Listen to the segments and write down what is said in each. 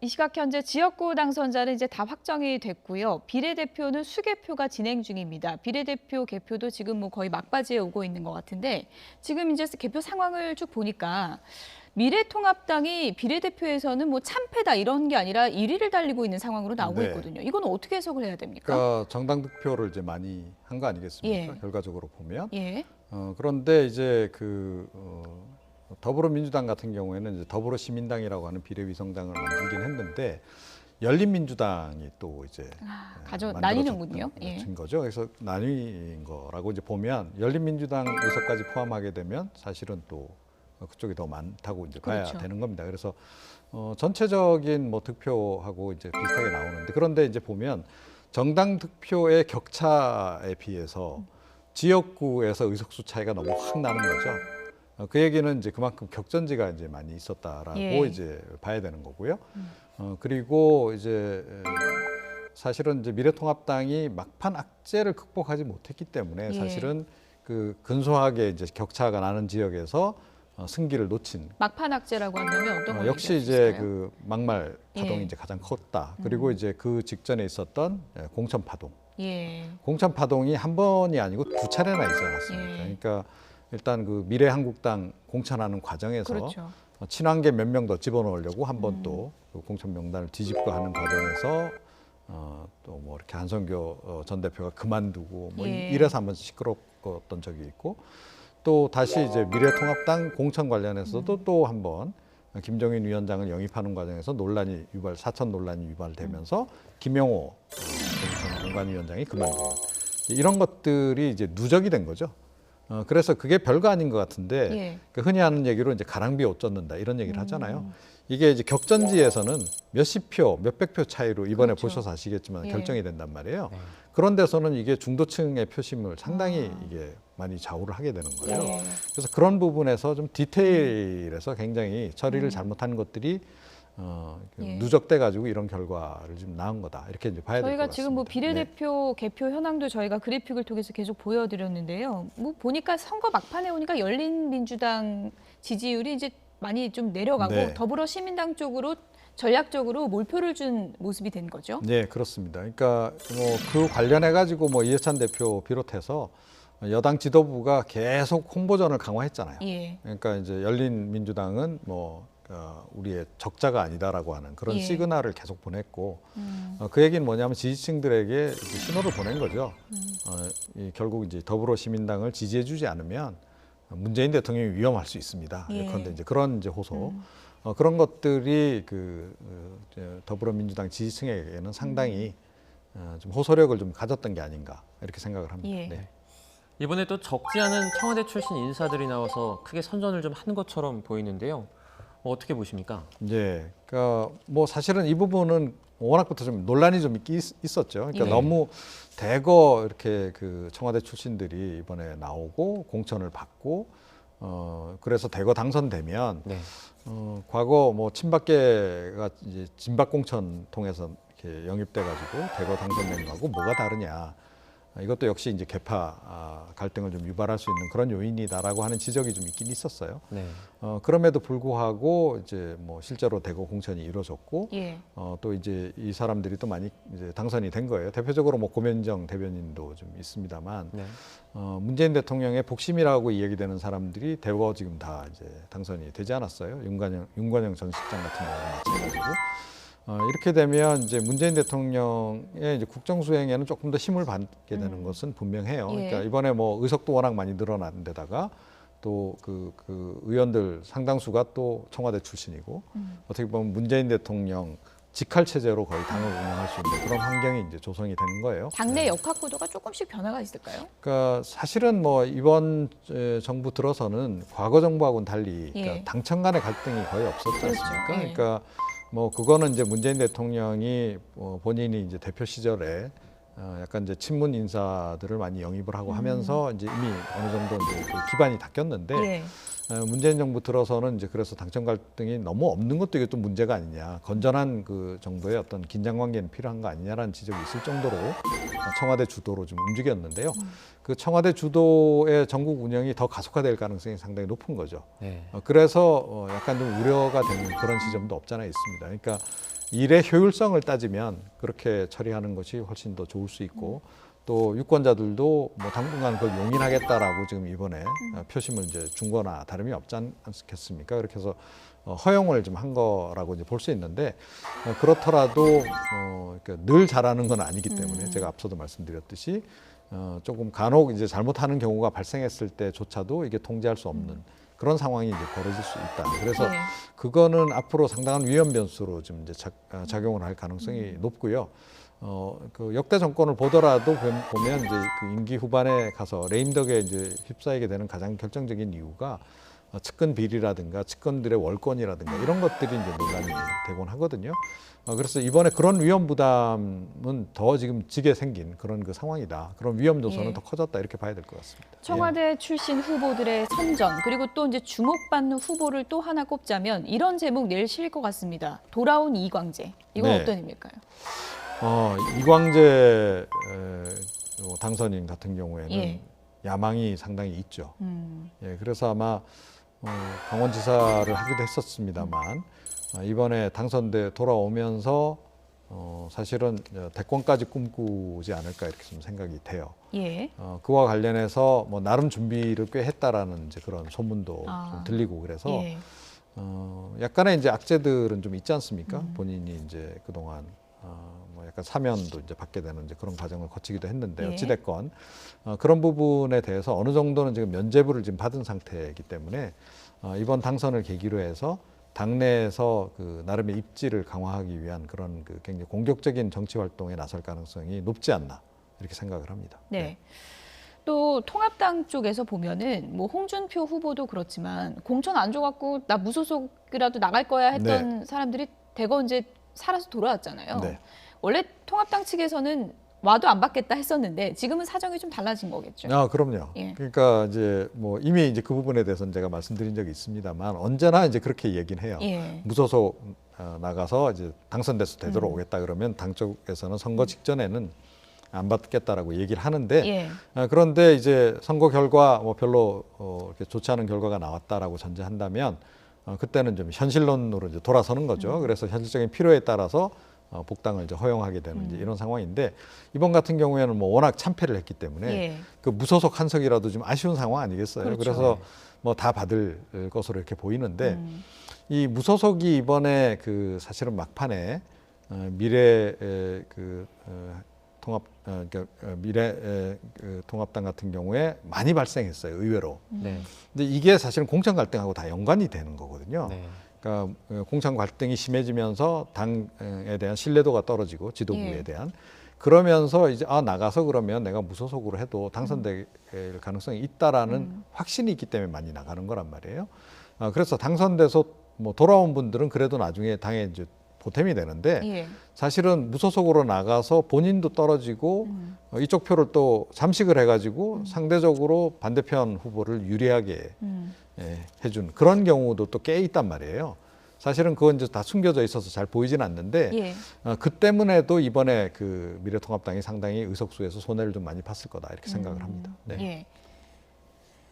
이 시각 현재 지역구 당선자는 이제 다 확정이 됐고요. 비례대표는 수개표가 진행 중입니다. 비례대표 개표도 지금 뭐 거의 막바지에 오고 있는 것 같은데 지금 이제 개표 상황을 쭉 보니까 미래통합당이 비례대표에서는 뭐 참패다 이런 게 아니라 1위를 달리고 있는 상황으로 나오고 네. 있거든요. 이건 어떻게 해석을 해야 됩니까? 그러니까 정당 득표를 이제 많이 한 거 아니겠습니까? 예. 결과적으로 보면. 예. 그런데 이제 더불어민주당 같은 경우에는 이제 더불어시민당이라고 하는 비례위성당을 만들긴 했는데 열린민주당이 또 이제 나뉘는군요. 예. 만들어진 거죠. 그래서 나뉜 거라고 이제 보면 열린민주당 의석까지 포함하게 되면 사실은 또 그쪽이 더 많다고 이제 봐야 그렇죠. 되는 겁니다. 그래서 전체적인 뭐 득표하고 이제 비슷하게 나오는데 그런데 이제 보면 정당 득표의 격차에 비해서 지역구에서 의석수 차이가 너무 확 나는 거죠. 그 얘기는 이제 그만큼 격전지가 이제 많이 있었다라고 예. 이제 봐야 되는 거고요. 그리고 이제 사실은 이제 미래통합당이 막판 악재를 극복하지 못했기 때문에 예. 사실은 그 근소하게 이제 격차가 나는 지역에서 승기를 놓친 막판 악재라고 한다면 어떤 걸 역시 얘기할 수 이제 있을까요? 그 막말 파동이 예. 이제 가장 컸다. 그리고 이제 그 직전에 있었던 공천 파동. 예. 공천 파동이 한 번이 아니고 두 차례나 있지 않았습니까? 예. 그러니까 일단 그 미래한국당 공천하는 과정에서 그렇죠. 친한계 몇 명 더 집어넣으려고 한 번 또 그 공천 명단을 뒤집고 하는 과정에서 또 뭐 이렇게 한성교 전 대표가 그만두고 뭐 예. 이래서 한번 시끄럽던 적이 있고 또 다시 이제 미래통합당 공천 관련해서도 또 한 번 김종인 위원장을 영입하는 과정에서 사천 논란이 유발되면서 김영호 공천 공관위원장이 그만두는 이런 것들이 이제 누적이 된 거죠. 그래서 그게 별거 아닌 것 같은데 예. 그 흔히 하는 얘기로 이제 가랑비 옷 젖는다 이런 얘기를 하잖아요. 이게 이제 격전지에서는 몇십 표, 몇백 표 차이로 이번에 그렇죠. 보셔서 아시겠지만 예. 결정이 된단 말이에요. 그런 데서는 이게 중도층의 표심을 상당히 아. 이게 많이 좌우를 하게 되는 거예요. 예. 그래서 그런 부분에서 좀 디테일에서 굉장히 처리를 잘못한 것들이 예. 누적돼 가지고 이런 결과를 좀 낳은 거다 이렇게 이제 봐야 될 것 저희가 같습니다. 지금 뭐 네. 비례대표 개표 현황도 저희가 그래픽을 통해서 계속 보여드렸는데요. 뭐 보니까 선거 막판에 오니까 열린민주당 지지율이 이제 많이 좀 내려가고 네. 더불어시민당 쪽으로 전략적으로 몰표를 준 모습이 된 거죠. 네, 그렇습니다. 그러니까 뭐 그 관련해 가지고 뭐 이해찬 대표 비롯해서 여당 지도부가 계속 홍보전을 강화했잖아요. 예. 그러니까 이제 열린민주당은 뭐 우리의 적자가 아니다라고 하는 그런 예. 시그널을 계속 보냈고 그 얘기는 뭐냐면 지지층들에게 이제 신호를 보낸 거죠. 결국 이제 더불어시민당을 지지해주지 않으면 문재인 대통령이 위험할 수 있습니다. 예. 그런데 이제 그런 이제 호소 그런 것들이 더불어민주당 지지층에게는 상당히 좀 호소력을 좀 가졌던 게 아닌가 이렇게 생각을 합니다. 예. 네. 이번에 또 적지 않은 청와대 출신 인사들이 나와서 크게 선전을 좀 한 것처럼 보이는데요. 어떻게 보십니까? 예, 그러니까 뭐 사실은 이 부분은 워낙부터 좀 논란이 좀 있었죠. 그러니까 네. 너무 대거 이렇게 그 청와대 출신들이 이번에 나오고 공천을 받고 그래서 대거 당선되면 네. 과거 뭐 친박계가 이제 진박 공천 통해서 이렇게 영입돼 가지고 대거 당선된 거하고 뭐가 다르냐. 이것도 역시 이제 계파 갈등을 좀 유발할 수 있는 그런 요인이다라고 하는 지적이 좀 있긴 있었어요. 네. 그럼에도 불구하고 이제 뭐 실제로 대거 공천이 이루어졌고 예. 또 이제 이 사람들이 또 많이 이제 당선이 된 거예요. 대표적으로 뭐 고면정 대변인도 좀 있습니다만 네. 문재인 대통령의 복심이라고 이야기되는 사람들이 대거 지금 다 이제 당선이 되지 않았어요. 윤관영 전 실장 같은 경우는 마찬가지고. 이렇게 되면 이제 문재인 대통령의 이제 국정 수행에는 조금 더 힘을 받게 되는 것은 분명해요. 예. 그러니까 이번에 뭐 의석도 워낙 많이 늘어난 데다가 또 그 의원들 상당수가 또 청와대 출신이고 어떻게 보면 문재인 대통령 직할 체제로 거의 당을 운영할 수 있는 그런 환경이 이제 조성이 되는 거예요. 당내 역학 구도가 조금씩 변화가 있을까요? 그러니까 사실은 뭐 이번 정부 들어서는 과거 정부하고는 달리 예. 그러니까 당청 간의 갈등이 거의 없었지 그렇죠. 않습니까? 예. 그러니까 뭐 그거는 이제 문재인 대통령이 본인이 이제 대표 시절에 약간 이제 친문 인사들을 많이 영입을 하고 하면서 이제 이미 어느 정도 이제 그 기반이 닦였는데 예. 문재인 정부 들어서는 이제 그래서 당청 갈등이 너무 없는 것도 이게 또 문제가 아니냐. 건전한 그 정도의 어떤 긴장 관계는 필요한 거 아니냐라는 지적이 있을 정도로 청와대 주도로 좀 움직였는데요. 그 청와대 주도의 전국 운영이 더 가속화될 가능성이 상당히 높은 거죠. 네. 그래서 약간 좀 우려가 되는 그런 지점도 없잖아 있습니다. 그러니까 일의 효율성을 따지면 그렇게 처리하는 것이 훨씬 더 좋을 수 있고 또 유권자들도 뭐 당분간 그걸 용인하겠다라고 지금 이번에 표심을 이제 준 거나 다름이 없지 않겠습니까? 그렇게 해서 허용을 좀 한 거라고 이제 볼 수 있는데 그렇더라도 그러니까 늘 잘하는 건 아니기 때문에 제가 앞서도 말씀드렸듯이 조금 간혹 이제 잘못하는 경우가 발생했을 때조차도 이게 통제할 수 없는 그런 상황이 이제 벌어질 수 있다. 그래서 네. 그거는 앞으로 상당한 위험 변수로 좀 이제 작용을 할 가능성이 높고요. 그 역대 정권을 보더라도 보면 이제 그 임기 후반에 가서 레임덕에 이제 휩싸이게 되는 가장 결정적인 이유가 측근 비리라든가 측근들의 월권이라든가 이런 것들이 이제 논란이 되곤 하거든요. 그래서 이번에 그런 위험 부담은 더 지금 지게 생긴 그런 그 상황이다. 그런 위험 요소는 예. 더 커졌다 이렇게 봐야 될 것 같습니다. 청와대 출신 후보들의 선전 그리고 또 이제 주목받는 후보를 또 하나 꼽자면 이런 제목 내일 실릴 것 같습니다. 돌아온 이광재. 이건 네. 어떤 의미일까요? 이광재 당선인 같은 경우에는 예. 야망이 상당히 있죠. 예, 그래서 아마 강원지사를 하기도 했었습니다만 이번에 당선돼 돌아오면서 사실은 대권까지 꿈꾸지 않을까 이렇게 좀 생각이 돼요. 예. 그와 관련해서 뭐 나름 준비를 꽤 했다라는 이제 그런 소문도 좀 들리고 그래서 예. 약간의 이제 악재들은 좀 있지 않습니까? 본인이 이제 그동안 뭐 약간 사면도 이제 받게 되는 이제 그런 과정을 거치기도 했는데 예. 어찌됐건 그런 부분에 대해서 어느 정도는 지금 면죄부를 지금 받은 상태이기 때문에 이번 당선을 계기로 해서 당내에서 그 나름의 입지를 강화하기 위한 그런 그 굉장히 공격적인 정치 활동에 나설 가능성이 높지 않나 이렇게 생각을 합니다. 네. 또 통합당 쪽에서 보면은 뭐 홍준표 후보도 그렇지만 공천 안 줘갖고 나 무소속이라도 나갈 거야 했던 사람들이 대거 이제 살아서 돌아왔잖아요. 네. 원래 통합당 측에서는 와도 안 받겠다 했었는데 지금은 사정이 좀 달라진 거겠죠. 그럼요. 예. 그러니까 이제 뭐 이미 이제 그 부분에 대해서는 제가 말씀드린 적이 있습니다만 언제나 이제 그렇게 얘기는 해요. 예. 무소속 나가서 이제 당선돼서 되돌아오겠다 그러면 당 쪽에서는 선거 직전에는 안 받겠다라고 얘기를 하는데 예. 그런데 이제 선거 결과 뭐 별로 이렇게 좋지 않은 결과가 나왔다라고 전제한다면 그때는 좀 현실론으로 이제 돌아서는 거죠. 그래서 현실적인 필요에 따라서 복당을 이제 허용하게 되는 이제 이런 상황인데 이번 같은 경우에는 뭐 워낙 참패를 했기 때문에 예. 그 무소속 한석이라도 좀 아쉬운 상황 아니겠어요? 그렇죠. 그래서 뭐 다 받을 것으로 이렇게 보이는데 이 무소속이 이번에 그 사실은 막판에 미래 그 통합 그러니까 미래 그 통합당 같은 경우에 많이 발생했어요. 의외로. 네. 근데 이게 사실은 공천 갈등하고 다 연관이 되는 거거든요. 네. 그러니까 공천 갈등이 심해지면서 당에 대한 신뢰도가 떨어지고 지도부에 예. 대한 그러면서 이제 나가서 그러면 내가 무소속으로 해도 당선될 가능성이 있다라는 확신이 있기 때문에 많이 나가는 거란 말이에요. 그래서 당선돼서 뭐 돌아온 분들은 그래도 나중에 당에 이제 보탬이 되는데 예. 사실은 무소속으로 나가서 본인도 떨어지고 이쪽 표를 또 잠식을 해가지고 상대적으로 반대편 후보를 유리하게 해준 그런 경우도 또 꽤 있단 말이에요. 사실은 그건 이제 다 숨겨져 있어서 잘 보이진 않는데 예. 그 때문에도 이번에 그 미래통합당이 상당히 의석수에서 손해를 좀 많이 봤을 거다 이렇게 생각을 합니다. 네. 예.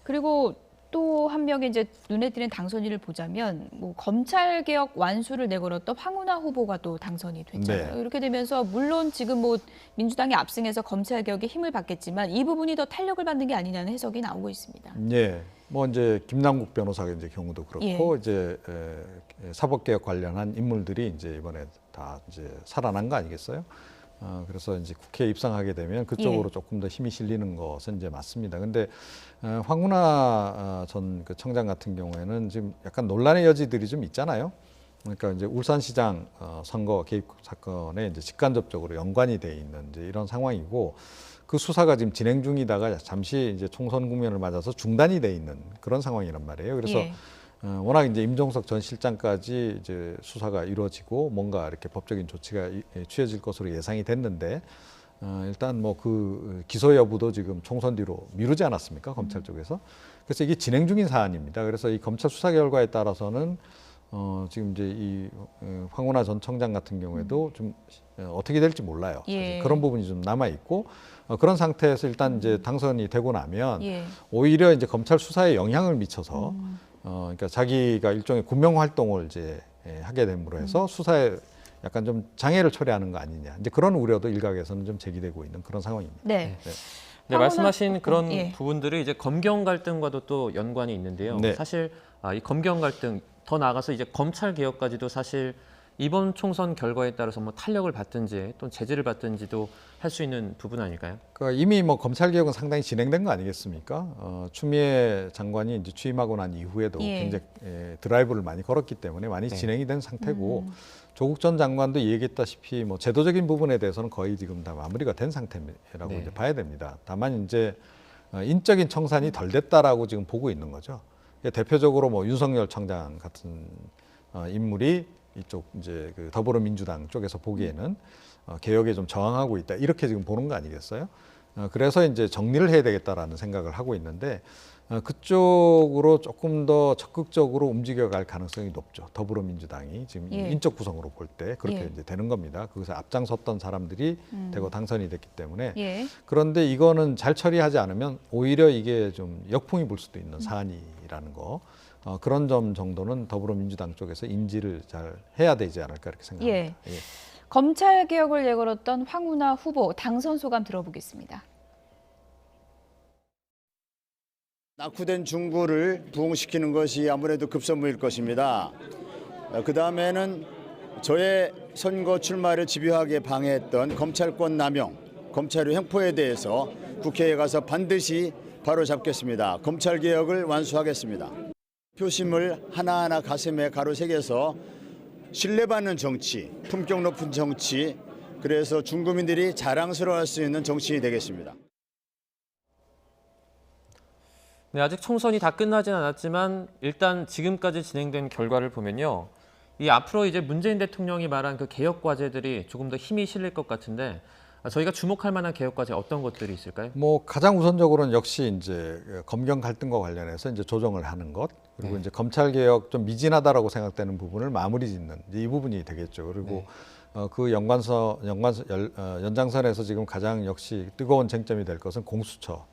그리고 또 한 명의 이제 눈에 띄는 당선인을 보자면 뭐 검찰 개혁 완수를 내걸었던 황운하 후보가 또 당선이 됐잖아요. 네. 이렇게 되면서 물론 지금 뭐 민주당이 압승해서 검찰 개혁에 힘을 받겠지만 이 부분이 더 탄력을 받는 게 아니냐는 해석이 나오고 있습니다. 예. 뭐 이제 김남국 변호사의 이제 경우도 그렇고 이제 사법개혁 관련한 인물들이 이제 이번에 다 이제 살아난 거 아니겠어요? 그래서 이제 국회에 입성하게 되면 그쪽으로 조금 더 힘이 실리는 것은 이제 맞습니다. 근데 황운하 전 그 청장 같은 경우에는 지금 약간 논란의 여지들이 좀 있잖아요. 그러니까 이제 울산시장 선거 개입 사건에 이제 직간접적으로 연관이 돼 있는 이제 이런 상황이고 그 수사가 지금 진행 중이다가 잠시 이제 총선 국면을 맞아서 중단이 돼 있는 그런 상황이란 말이에요. 그래서 예. 워낙 이제 임종석 전 실장까지 이제 수사가 이루어지고 뭔가 이렇게 법적인 조치가 취해질 것으로 예상이 됐는데 일단 뭐 그 기소 여부도 지금 총선 뒤로 미루지 않았습니까? 검찰 쪽에서. 그래서 이게 진행 중인 사안입니다. 그래서 이 검찰 수사 결과에 따라서는 지금 이제 이 황운하 전 청장 같은 경우에도 좀 어떻게 될지 몰라요. 사실 예. 그런 부분이 좀 남아 있고 그런 상태에서 일단 이제 당선이 되고 나면 예. 오히려 이제 검찰 수사에 영향을 미쳐서 그러니까 자기가 일종의 군명 활동을 이제 하게 됨으로 해서 수사에 약간 좀 장애를 초래하는 거 아니냐. 이제 그런 우려도 일각에서는 좀 제기되고 있는 그런 상황입니다. 네. 네. 네, 말씀하신 그런 예. 부분들이 이제 검경 갈등과도 또 연관이 있는데요. 네. 사실 이 검경 갈등 더 나아가서 이제 검찰 개혁까지도 사실 이번 총선 결과에 따라서 뭐 탄력을 받든지 또는 제재를 받든지도 할 수 있는 부분 아닐까요? 그러니까 이미 뭐 검찰 개혁은 상당히 진행된 거 아니겠습니까? 추미애 장관이 이제 취임하고 난 이후에도 예. 굉장히 드라이브를 많이 걸었기 때문에 많이 네. 진행이 된 상태고 조국 전 장관도 얘기했다시피 뭐 제도적인 부분에 대해서는 거의 지금 다 마무리가 된 상태라고 네. 이제 봐야 됩니다. 다만 이제 인적인 청산이 덜 됐다라고 지금 보고 있는 거죠. 대표적으로 뭐 윤석열 청장 같은 인물이 이쪽 이제 그 더불어민주당 쪽에서 보기에는 개혁에 좀 저항하고 있다 이렇게 지금 보는 거 아니겠어요? 그래서 이제 정리를 해야 되겠다라는 생각을 하고 있는데 그쪽으로 조금 더 적극적으로 움직여갈 가능성이 높죠. 더불어민주당이 지금 예. 인적 구성으로 볼 때 그렇게 예. 이제 되는 겁니다. 거기서 앞장섰던 사람들이 되고 당선이 됐기 때문에 예. 그런데 이거는 잘 처리하지 않으면 오히려 이게 좀 역풍이 불 수도 있는 사안이라는 거. 그런 점 정도는 더불어민주당 쪽에서 인지를 잘 해야 되지 않을까 이렇게 생각합니다. 예. 검찰 개혁을 내걸었던 황운하 후보 당선 소감 들어보겠습니다. 낙후된 중구를 부흥시키는 것이 아무래도 급선무일 것입니다. 그 다음에는 저의 선거 출마를 집요하게 방해했던 검찰권 남용, 검찰의 횡포에 대해서 국회에 가서 반드시 바로잡겠습니다. 검찰 개혁을 완수하겠습니다. 표심을 하나하나 가슴에 가로새겨서 신뢰받는 정치, 품격 높은 정치, 그래서 중국민들이 자랑스러워할 수 있는 정치인이 되겠습니다. 네, 아직 총선이 다 끝나진 않았지만 일단 지금까지 진행된 결과를 보면요. 이 앞으로 이제 문재인 대통령이 말한 그 개혁 과제들이 조금 더 힘이 실릴 것 같은데 저희가 주목할 만한 개혁 과제 어떤 것들이 있을까요? 뭐 가장 우선적으로는 역시 이제 검경 갈등과 관련해서 이제 조정을 하는 것 그리고 네. 이제 검찰 개혁 좀 미진하다라고 생각되는 부분을 마무리 짓는 이제 이 부분이 되겠죠. 그리고 그 연장선에서 지금 가장 역시 뜨거운 쟁점이 될 것은 공수처.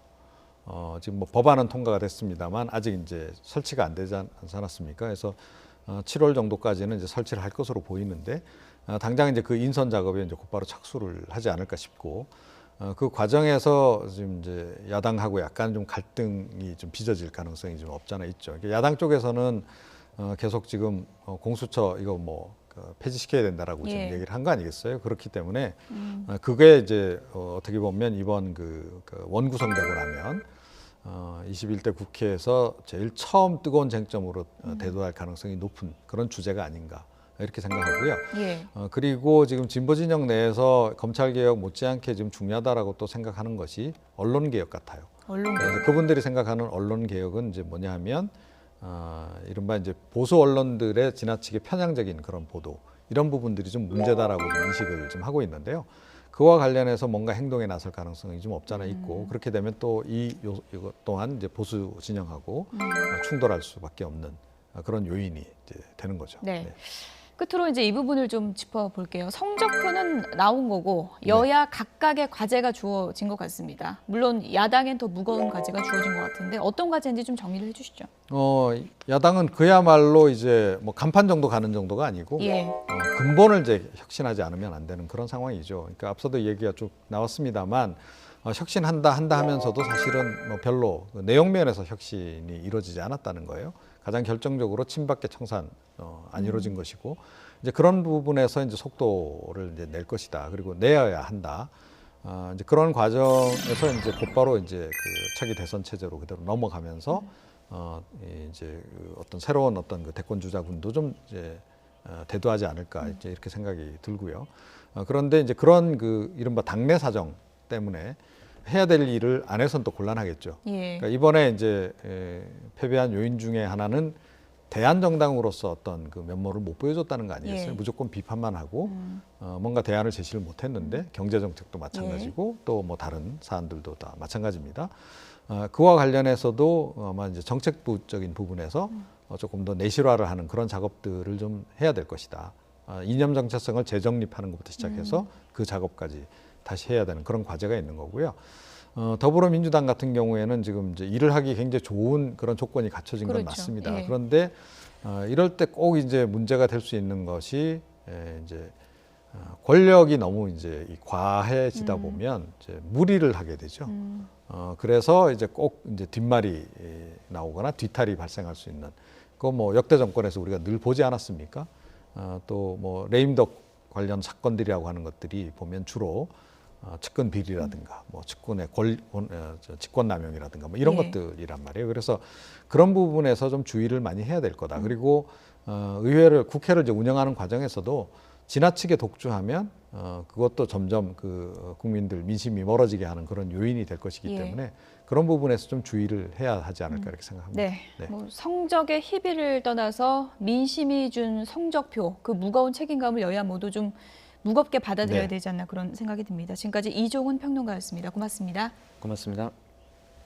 지금 뭐 법안은 통과가 됐습니다만 아직 이제 설치가 안 되지 않았습니까? 그래서 7월 정도까지는 이제 설치를 할 것으로 보이는데 당장 이제 그 인선 작업에 이제 곧바로 착수를 하지 않을까 싶고 그 과정에서 지금 이제 야당하고 약간 좀 갈등이 좀 빚어질 가능성이 좀 없잖아 있죠. 야당 쪽에서는 계속 지금 공수처 이거 뭐 폐지시켜야 된다라고 지금 얘기를 한 거 아니겠어요? 그렇기 때문에 그게 이제 어떻게 보면 이번 그 원구성되고 나면 21대 국회에서 제일 처음 뜨거운 쟁점으로 대두할 가능성이 높은 그런 주제가 아닌가 이렇게 생각하고요. 예. 그리고 지금 진보 진영 내에서 검찰 개혁 못지않게 지금 중요하다라고 또 생각하는 것이 언론 개혁 같아요. 언론 개혁. 그분들이 생각하는 언론 개혁은 이제 뭐냐면 이른바 이제 보수 언론들의 지나치게 편향적인 그런 보도 이런 부분들이 좀 문제다라고 좀 인식을 좀 하고 있는데요. 그와 관련해서 뭔가 행동에 나설 가능성이 좀 없잖아 있고 그렇게 되면 또 이것 또한 이제 보수 진영하고 충돌할 수밖에 없는 그런 요인이 이제 되는 거죠. 네. 끝으로 이제 이 부분을 좀 짚어볼게요. 성적표는 나온 거고 여야 각각의 과제가 주어진 것 같습니다. 물론 야당엔 더 무거운 과제가 주어진 것 같은데 어떤 과제인지 좀 정리를 해주시죠. 야당은 그야말로 이제 뭐 간판 정도 가는 정도가 아니고 예. 근본을 이제 혁신하지 않으면 안 되는 그런 상황이죠. 그러니까 앞서도 얘기가 쭉 나왔습니다만 혁신한다 하면서도 사실은 뭐 별로 내용 면에서 혁신이 이루어지지 않았다는 거예요. 가장 결정적으로 친박계 청산 안 이루어진 것이고 이제 그런 부분에서 이제 속도를 이제 낼 것이다. 그리고 내어야 한다. 이제 그런 과정에서 이제 곧바로 이제 그 차기 대선 체제로 그대로 넘어가면서 이제 그 어떤 새로운 어떤 그 대권 주자군도 좀 이제 대두하지 않을까 이제 이렇게 생각이 들고요. 그런데 이제 그런 그 이른바 당내 사정 때문에 해야 될 일을 안 해서는 또 곤란하겠죠. 예. 그러니까 이번에 이제 패배한 요인 중에 하나는 대안 정당으로서 어떤 그 면모를 못 보여줬다는 거 아니겠어요? 예. 무조건 비판만 하고 뭔가 대안을 제시를 못 했는데 경제 정책도 마찬가지고 또 뭐 다른 사안들도 다 마찬가지입니다. 그와 관련해서도 아마 이제 정책부적인 부분에서 조금 더 내실화를 하는 그런 작업들을 좀 해야 될 것이다. 이념 정체성을 재정립하는 것부터 시작해서 그 작업까지 다시 해야 되는 그런 과제가 있는 거고요. 더불어민주당 같은 경우에는 지금 이제 일을 하기 굉장히 좋은 그런 조건이 갖춰진 건 그렇죠. 맞습니다. 예. 그런데 이럴 때 꼭 이제 문제가 될 수 있는 것이 이제 권력이 너무 이제 과해지다 보면 이제 무리를 하게 되죠. 그래서 이제 꼭 이제 뒷말이 나오거나 뒤탈이 발생할 수 있는 그 뭐 역대 정권에서 우리가 늘 보지 않았습니까? 또 뭐 레임덕 관련 사건들이라고 하는 것들이 보면 주로 측근 비리라든가 뭐 측근의 직권남용이라든가 뭐 이런 예. 것들이란 말이에요. 그래서 그런 부분에서 좀 주의를 많이 해야 될 거다. 그리고 의회를 국회를 이제 운영하는 과정에서도 지나치게 독주하면 그것도 점점 그 국민들 민심이 멀어지게 하는 그런 요인이 될 것이기 예. 때문에 그런 부분에서 좀 주의를 해야 하지 않을까 이렇게 생각합니다. 네. 네. 뭐 성적의 희비를 떠나서 민심이 준 성적표, 그 무거운 책임감을 여야 모두 좀 무겁게 받아들여야 네. 되지 않나 그런 생각이 듭니다. 지금까지 이종훈 평론가였습니다. 고맙습니다. 고맙습니다.